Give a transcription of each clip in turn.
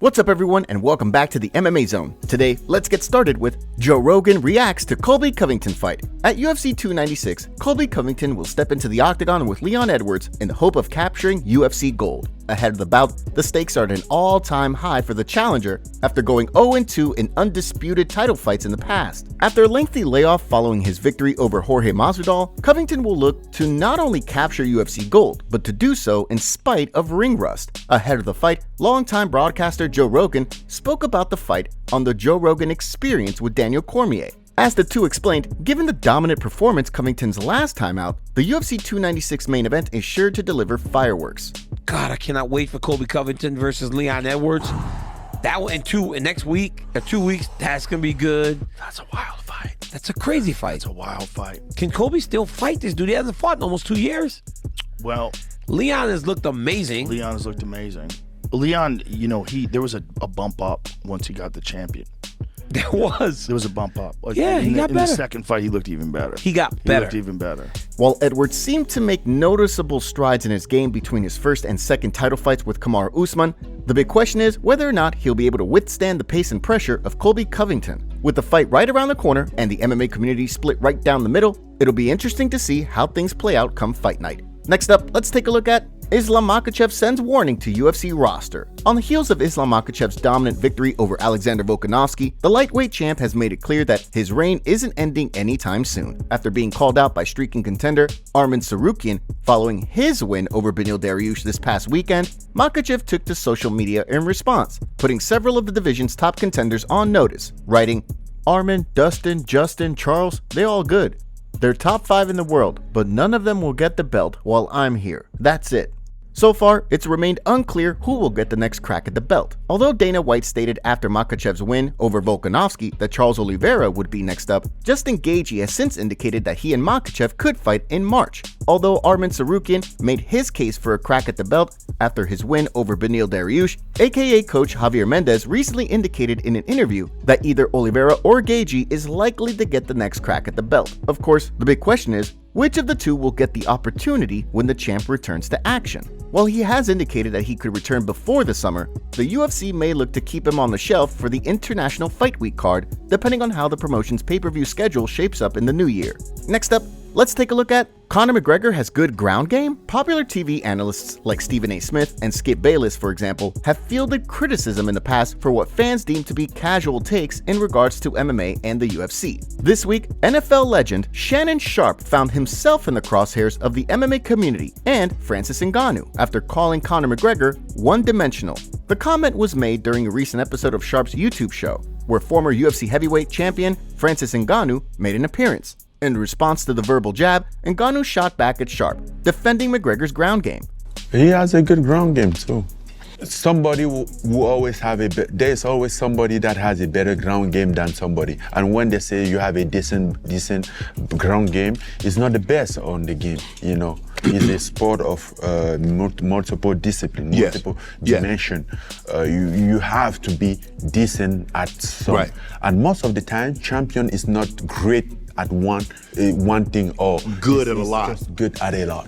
What's up everyone and welcome back to the MMA Zone. Today, let's get started with Joe Rogan reacts to Colby Covington fight. At UFC 296, Colby Covington will step into the octagon with Leon Edwards in the hope of capturing UFC gold. Ahead of the bout, the stakes are at an all-time high for the challenger after going 0-2 in undisputed title fights in the past. After a lengthy layoff following his victory over Jorge Masvidal, Covington will look to not only capture UFC gold, but to do so in spite of ring rust. Ahead of the fight, longtime broadcaster Joe Rogan spoke about the fight on the Joe Rogan Experience with Daniel Cormier. As the two explained, given the dominant performance Covington's last time out, the UFC 296 main event is sure to deliver fireworks. God, I cannot wait for Colby Covington versus Leon Edwards. That one in next week or 2 weeks, that's gonna be good. That's a wild fight. That's a crazy fight. That's a wild fight. Can Colby still fight this dude? He hasn't fought in almost 2 years. Well, Leon has looked amazing. Leon has looked amazing. Leon, there was a bump up once he got the champion. There was a bump up. Yeah, he got better. In the second fight, he looked even better. He got better. He looked even better. While Edwards seemed to make noticeable strides in his game between his first and second title fights with Kamaru Usman, the big question is whether or not he'll be able to withstand the pace and pressure of Colby Covington. With the fight right around the corner and the MMA community split right down the middle, it'll be interesting to see how things play out come fight night. Next up, let's take a look at Islam Makhachev sends warning to UFC roster. On the heels of Islam Makhachev's dominant victory over Alexander Volkanovski, the lightweight champ has made it clear that his reign isn't ending anytime soon. After being called out by streaking contender Arman Tsarukyan following his win over Beneil Dariush this past weekend, Makhachev took to social media in response, putting several of the division's top contenders on notice, writing, "Arman, Dustin, Justin, Charles, they all good. They're top 5 in the world, but none of them will get the belt while I'm here. That's it." So far, it's remained unclear who will get the next crack at the belt. Although Dana White stated after Makhachev's win over Volkanovski that Charles Oliveira would be next up, Justin Gaethje has since indicated that he and Makhachev could fight in March. Although Arman Tsarukyan made his case for a crack at the belt after his win over Beneil Dariush, aka coach Javier Mendez recently indicated in an interview that either Oliveira or Gaethje is likely to get the next crack at the belt. Of course, the big question is, which of the two will get the opportunity when the champ returns to action? While he has indicated that he could return before the summer, the UFC may look to keep him on the shelf for the International Fight Week card, depending on how the promotion's pay-per-view schedule shapes up in the new year. Next up, let's take a look at Conor McGregor has good ground game? Popular TV analysts like Stephen A. Smith and Skip Bayless, for example, have fielded criticism in the past for what fans deem to be casual takes in regards to MMA and the UFC. This week, NFL legend Shannon Sharpe found himself in the crosshairs of the MMA community and Francis Ngannou after calling Conor McGregor one-dimensional. The comment was made during a recent episode of Sharpe's YouTube show, where former UFC heavyweight champion Francis Ngannou made an appearance. In response to the verbal jab, Ngannou shot back at Sharpe, defending McGregor's ground game. He has a good ground game too. Somebody will always have there's always somebody that has a better ground game than somebody. And when they say you have a decent ground game, it's not the best on the game, It's a sport of multiple discipline, multiple dimension. You have to be decent at some. Right. And most of the time, champion is not great at one thing or good at a lot. Just good at a lot.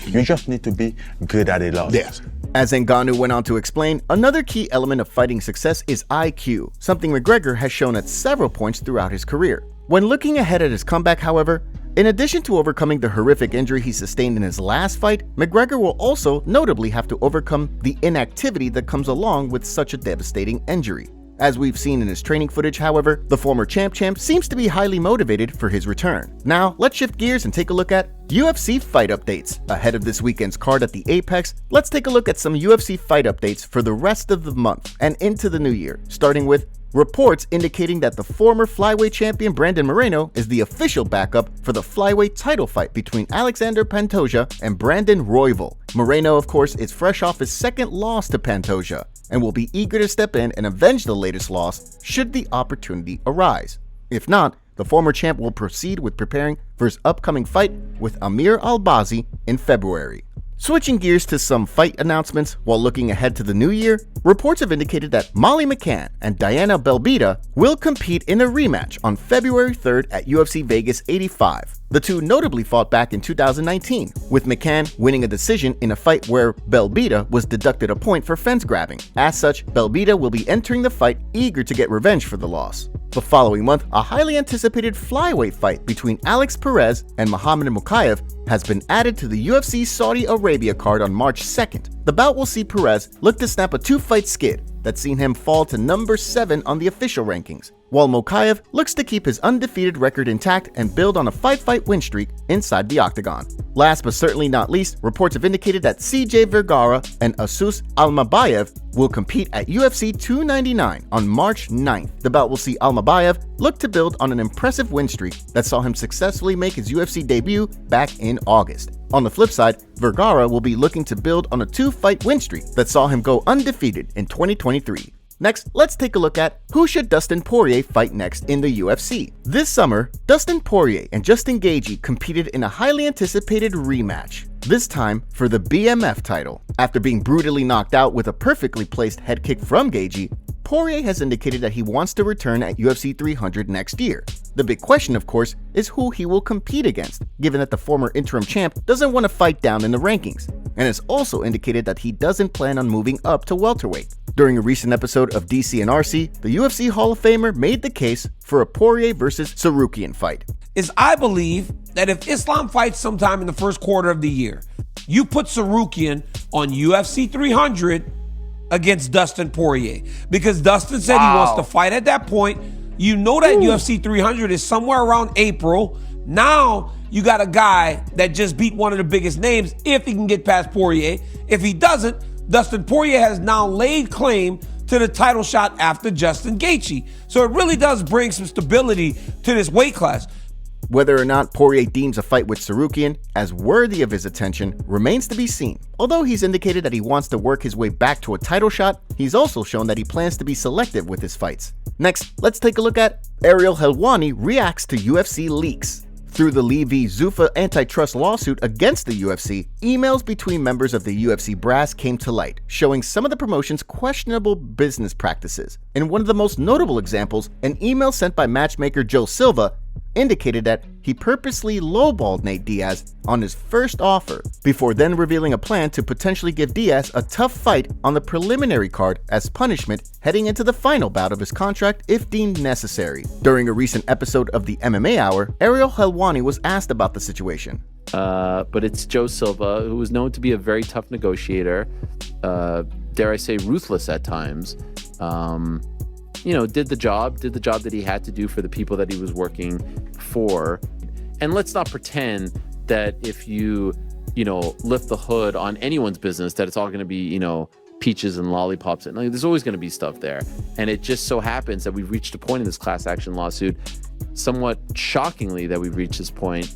You just need to be good at a lot. Yes. As Ngannou went on to explain, another key element of fighting success is IQ, something McGregor has shown at several points throughout his career. When looking ahead at his comeback, however, in addition to overcoming the horrific injury he sustained in his last fight, McGregor will also notably have to overcome the inactivity that comes along with such a devastating injury. As we've seen in his training footage, however, the former champ seems to be highly motivated for his return. Now, let's shift gears and take a look at UFC fight updates. Ahead of this weekend's card at the Apex, let's take a look at some UFC fight updates for the rest of the month and into the new year, starting with reports indicating that the former flyweight champion Brandon Moreno is the official backup for the flyweight title fight between Alexander Pantoja and Brandon Royval. Moreno, of course, is fresh off his second loss to Pantoja and will be eager to step in and avenge the latest loss should the opportunity arise. If not, the former champ will proceed with preparing for his upcoming fight with Amir Albazi in February. Switching gears to some fight announcements while looking ahead to the new year, reports have indicated that Molly McCann and Diana Belbita will compete in a rematch on February 3rd at UFC Vegas 85. The two notably fought back in 2019, with McCann winning a decision in a fight where Belbita was deducted a point for fence grabbing. As such, Belbita will be entering the fight eager to get revenge for the loss. The following month, a highly anticipated flyweight fight between Alex Perez and Muhammad Makhachev has been added to the UFC Saudi Arabia card on March 2nd. The bout will see Perez look to snap a two-fight skid that's seen him fall to number 7 on the official rankings, while Makhachev looks to keep his undefeated record intact and build on a 5-fight win streak inside the octagon. Last but certainly not least, reports have indicated that CJ Vergara and Asus Almabayev will compete at UFC 299 on March 9th. The bout will see Almabayev look to build on an impressive win streak that saw him successfully make his UFC debut back in August. On the flip side, Vergara will be looking to build on a 2-fight win streak that saw him go undefeated in 2023. Next, let's take a look at who should Dustin Poirier fight next in the UFC. This summer, Dustin Poirier and Justin Gaethje competed in a highly anticipated rematch, this time for the BMF title. After being brutally knocked out with a perfectly placed head kick from Gaethje, Poirier has indicated that he wants to return at UFC 300 next year. The big question, of course, is who he will compete against, given that the former interim champ doesn't want to fight down in the rankings, and has also indicated that he doesn't plan on moving up to welterweight. During a recent episode of DC and RC, the UFC Hall of Famer made the case for a Poirier versus Sarukian fight. I believe that if Islam fights sometime in the first quarter of the year, you put Sarukian on UFC 300 against Dustin Poirier, because Dustin said he wants to fight at that point. You know that UFC 300 is somewhere around April. Now you got a guy that just beat one of the biggest names if he can get past Poirier. If he doesn't, Dustin Poirier has now laid claim to the title shot after Justin Gaethje. So it really does bring some stability to this weight class. Whether or not Poirier deems a fight with Sarukian as worthy of his attention remains to be seen. Although he's indicated that he wants to work his way back to a title shot, he's also shown that he plans to be selective with his fights. Next, let's take a look at Ariel Helwani reacts to UFC leaks. Through the Lee v. Zuffa antitrust lawsuit against the UFC, emails between members of the UFC brass came to light, showing some of the promotion's questionable business practices. In one of the most notable examples, an email sent by matchmaker Joe Silva indicated that he purposely lowballed Nate Diaz on his first offer, before then revealing a plan to potentially give Diaz a tough fight on the preliminary card as punishment heading into the final bout of his contract if deemed necessary. During a recent episode of the MMA Hour, Ariel Helwani was asked about the situation. But it's Joe Silva, who was known to be a very tough negotiator, dare I say ruthless at times. Did the job that he had to do for the people that he was working for. And let's not pretend that if you lift the hood on anyone's business, that it's all going to be, peaches and lollipops. And there's always going to be stuff there. And it just so happens that we've reached a point in this class action lawsuit, somewhat shockingly that we've reached this point,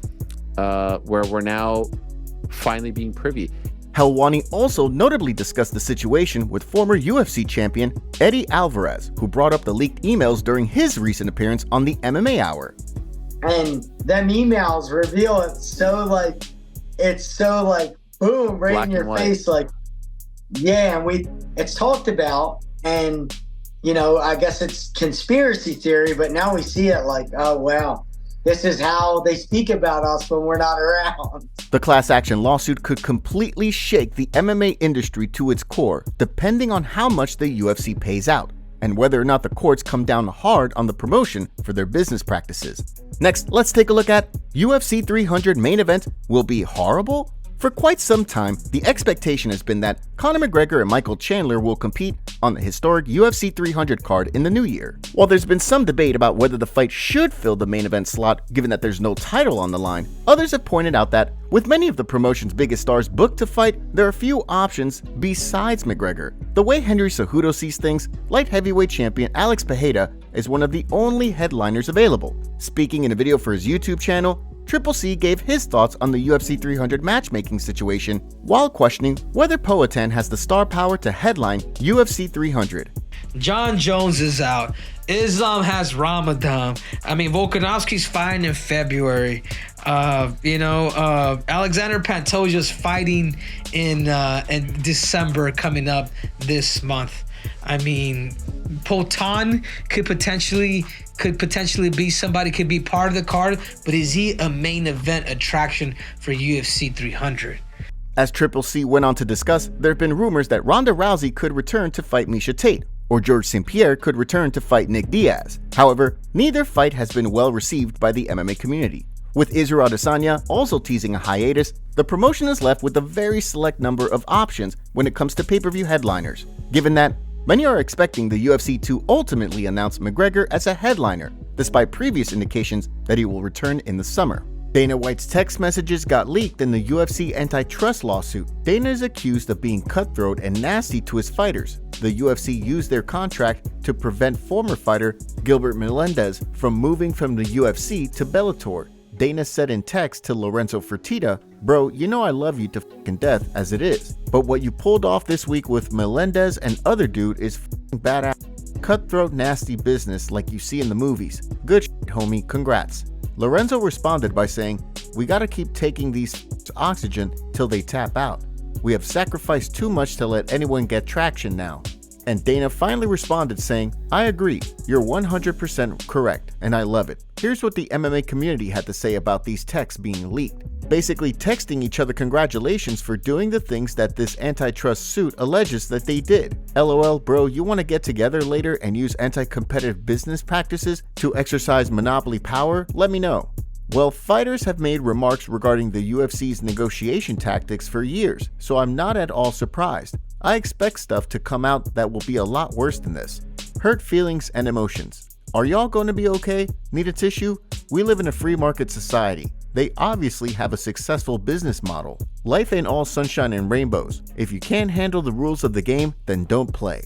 where we're now finally being privy. Helwani also notably discussed the situation with former UFC champion Eddie Alvarez, who brought up the leaked emails during his recent appearance on the MMA Hour. And them emails reveal it's so boom, right Black in your and face, and it's talked about, and I guess it's conspiracy theory, but now we see it like, oh wow, this is how they speak about us when we're not around. The class action lawsuit could completely shake the MMA industry to its core, depending on how much the UFC pays out, and whether or not the courts come down hard on the promotion for their business practices. Next, let's take a look at UFC 300 main event will be horrible? For quite some time, the expectation has been that Conor McGregor and Michael Chandler will compete on the historic UFC 300 card in the new year. While there's been some debate about whether the fight should fill the main event slot given that there's no title on the line, others have pointed out that with many of the promotion's biggest stars booked to fight, there are few options besides McGregor. The way Henry Cejudo sees things, light heavyweight champion Alex Pereira is one of the only headliners available. Speaking in a video for his YouTube channel, Triple C gave his thoughts on the UFC 300 matchmaking situation while questioning whether Poatan has the star power to headline UFC 300. John Jones is out. Islam has Ramadan. I mean, Volkanovski's fighting in February. Alexander Pantoja's fighting in December coming up this month. I mean, Potan could potentially be somebody, could be part of the card, but is he a main event attraction for UFC 300? As Triple C went on to discuss, there have been rumors that Ronda Rousey could return to fight Miesha Tate, or George St. Pierre could return to fight Nick Diaz. However, neither fight has been well received by the MMA community. With Israel Adesanya also teasing a hiatus, the promotion is left with a very select number of options when it comes to pay-per-view headliners. Given that, many are expecting the UFC to ultimately announce McGregor as a headliner, despite previous indications that he will return in the summer. Dana White's text messages got leaked in the UFC antitrust lawsuit. Dana is accused of being cutthroat and nasty to his fighters. The UFC used their contract to prevent former fighter Gilbert Melendez from moving from the UFC to Bellator. Dana said in text to Lorenzo Fertitta, "Bro, you know I love you to fucking death as it is, but what you pulled off this week with Melendez and other dude is fucking badass. Cutthroat nasty business like you see in the movies. Good shit, homie, congrats." Lorenzo responded by saying, "We gotta keep taking these oxygen till they tap out. We have sacrificed too much to let anyone get traction now." And Dana finally responded saying, "I agree, you're 100% correct, and I love it." Here's what the MMA community had to say about these texts being leaked. Basically texting each other congratulations for doing the things that this antitrust suit alleges that they did. LOL, bro, you want to get together later and use anti-competitive business practices to exercise monopoly power? Let me know. Well, fighters have made remarks regarding the UFC's negotiation tactics for years, so I'm not at all surprised. I expect stuff to come out that will be a lot worse than this. Hurt feelings and emotions. Are y'all going to be okay? Need a tissue? We live in a free market society. They obviously have a successful business model. Life ain't all sunshine and rainbows. If you can't handle the rules of the game, then don't play.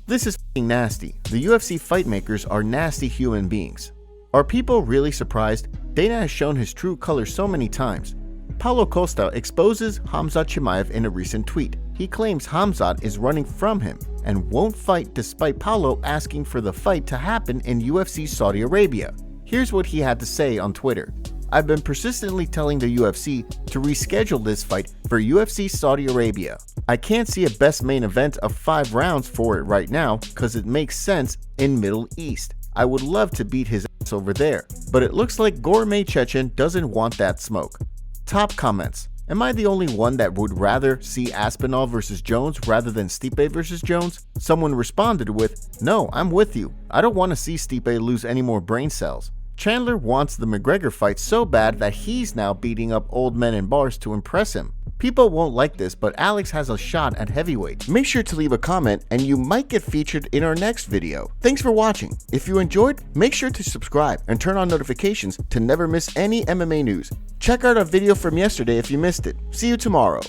This is f***ing nasty. The UFC fight makers are nasty human beings. Are people really surprised? Dana has shown his true colors so many times. Paulo Costa exposes Khamzat Chimaev in a recent tweet. He claims Khamzat is running from him and won't fight despite Paulo asking for the fight to happen in UFC Saudi Arabia. Here's what he had to say on Twitter. "I've been persistently telling the UFC to reschedule this fight for UFC Saudi Arabia. I can't see a best main event of 5 rounds for it right now because it makes sense in Middle East. I would love to beat his ass over there, but it looks like Gourmet Chechen doesn't want that smoke." Top comments. Am I the only one that would rather see Aspinall versus Jones rather than Stipe versus Jones? Someone responded with, "No, I'm with you. I don't want to see Stipe lose any more brain cells." Chandler wants the McGregor fight so bad that he's now beating up old men in bars to impress him. People won't like this, but Alex has a shot at heavyweight. Make sure to leave a comment and you might get featured in our next video. Thanks for watching. If you enjoyed, make sure to subscribe and turn on notifications to never miss any MMA news. Check out our video from yesterday if you missed it. See you tomorrow.